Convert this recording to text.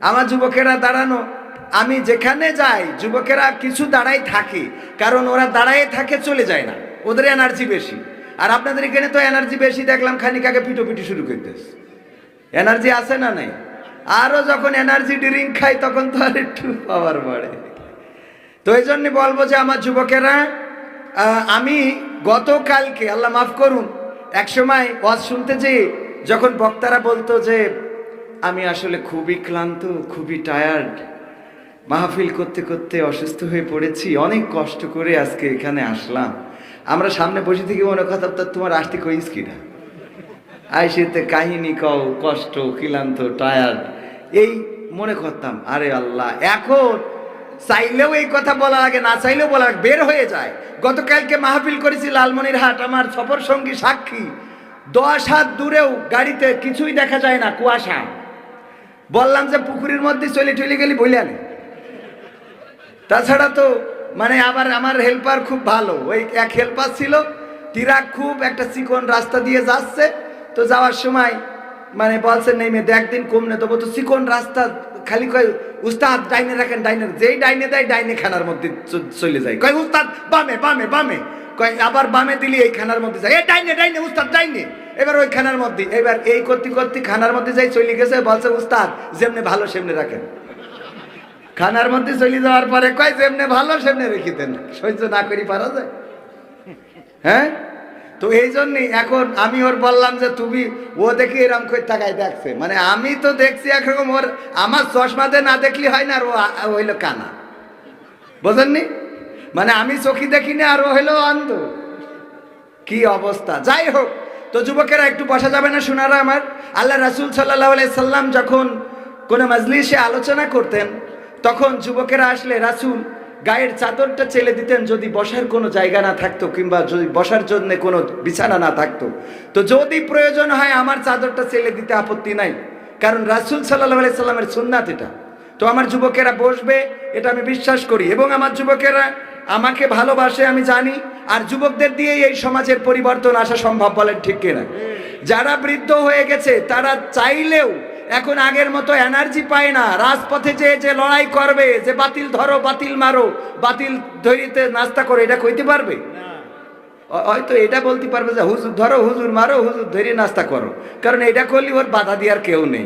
আমার যুবকেরা দাঁড়ানো, আমি যেখানে যাই যুবকেরা কিছু দাঁড়াই থাকে, কারণ ওরা দাঁড়ায় থাকে, চলে যায় না, ওদের এনার্জি বেশি। আর আপনাদের এখানে তো এনার্জি বেশি দেখলাম, খানিক আগে পিটোপিটি শুরু করতেছে। এনার্জি আছে না নাই? আরো যখন এনার্জি ড্রিঙ্ক খাই তখন তো আর একটু পাওয়ার বাড়ে। তো এই জন্য বলবো যে আমার যুবকেরা, আমি গতকালকে, আল্লাহ মাফ করুন, একসময় ওয়াজ শুনতে যেয়ে যখন বক্তারা বলতো যে আমি আসলে খুবই ক্লান্ত, খুবই টায়ার্ড, মাহফিল করতে করতে অসুস্থ হয়ে পড়েছি, অনেক কষ্ট করে আজকে এখানে আসলাম। আমরা সামনে বসে থেকে মনে কথা, তোমার আসতে কইস কিনা, আইসেতে কাহিনী কও, কষ্ট, ক্লান্ত, টায়ার্ড, এই মনে করতাম। আরে আল্লাহ, এখন চাইলেও এই কথা বলা লাগে, না চাইলেও বলা লাগে, বের হয়ে যায়। গতকালকে মাহফিল করেছি লালমনিরহাট, আমার সফর সঙ্গী সাক্ষী, 10 হাত দূরেও গাড়িতে কিছুই দেখা যায় না, কুয়াশা। বললাম যে পুকুরের মধ্যে চলে গেলি বললেন। তাছাড়া তো মানে আবার আমার হেল্পার খুব ভালো, ওই এক হেল্পার ছিল, তিরাক খুব একটা চিকন রাস্তা দিয়ে যাচ্ছে, তো যাওয়ার সময় মানে বলছে নেমে দেখ দিন কমনে দেবো, তো চিকন রাস্তা, খালি কয় উস্তাদ ডাইনে রাখেন, ডাইনে, যেই ডাইনে দেয় ডাইনে খানার মধ্যে চলে যায়, কয় উস্তাদ বামে বামে বামে, কয় আবার বামে দিলি এই খানার মধ্যে যায়, এই ডাইনে ডাইনে উস্তাদ ডাইনে, এবার ওই খানার মধ্যে, এবার এই করতে করতে খানার মধ্যে যাই চলে গেছে, বলছে উস্তাদ যেমনি ভালো সেমনি রাখেন। খানার মধ্যে চলে যাওয়ার পরে কয় যেমনে ভালো সেমনে রেখে দেন, সহ্য না করি পারা যায়? হ্যাঁ, তো এই জন্যই এখন আমি ওর বললাম যে তুমি, ও দেখি এরম করে তাকায় দেখছে, মানে আমি তো দেখছি একরকম, ওর আমার চশমাতে না দেখলি হয় না, আর ও হইলো কানা, বোঝেননি? মানে আমি চোখে দেখিনি আর ও হইলো অন্ধ, কি অবস্থা। যাই হোক, তো যুবকেরা একটু বসা যাবে না শোনারা আমার? আল্লাহ রাসূল সাল্লাল্লাহু আলাইহি সাল্লাম যখন কোনো মজলিসে আলোচনা করতেন, তখন যুবকেরা আসলে রাসূল গায়ের চাদরটা চেলে দিতেন, যদি বসার কোনো জায়গা না থাকতো, কিংবা যদি বসার জন্য কোনো বিছানা না থাকতো, তো যদি প্রয়োজন হয় আমার চাদরটা চেলে দিতে আপত্তি নাই, কারণ রাসূল সাল্লাল্লাহু আলাইহি সাল্লামের সুন্নাত এটা। তো আমার যুবকেরা বসবে, এটা আমি বিশ্বাস করি, এবং আমার যুবকেরা আমাকে ভালোবাসে আমি জানি, আর যুবকদের দিয়েই এই সমাজের পরিবর্তন আসা সম্ভব, বলেন ঠিক কিনা? যারা বৃদ্ধ হয়ে গেছে তারা চাইলেও এখন আগের মতো এনার্জি পায় না, রাজপথে যে লড়াই করবে, যে বাতিল ধরো, বাতিল মারো, বাতিল ধরিতে নাস্তা করো, এটা কইতে পারবে? হয়তো এটা বলতে পারবে যে হুজুর ধরো, হুজুর মারো, হুজুর ধরে নাস্তা করো, কারণ এটা করলে ওর বাধা দেওয়ার কেউ নেই।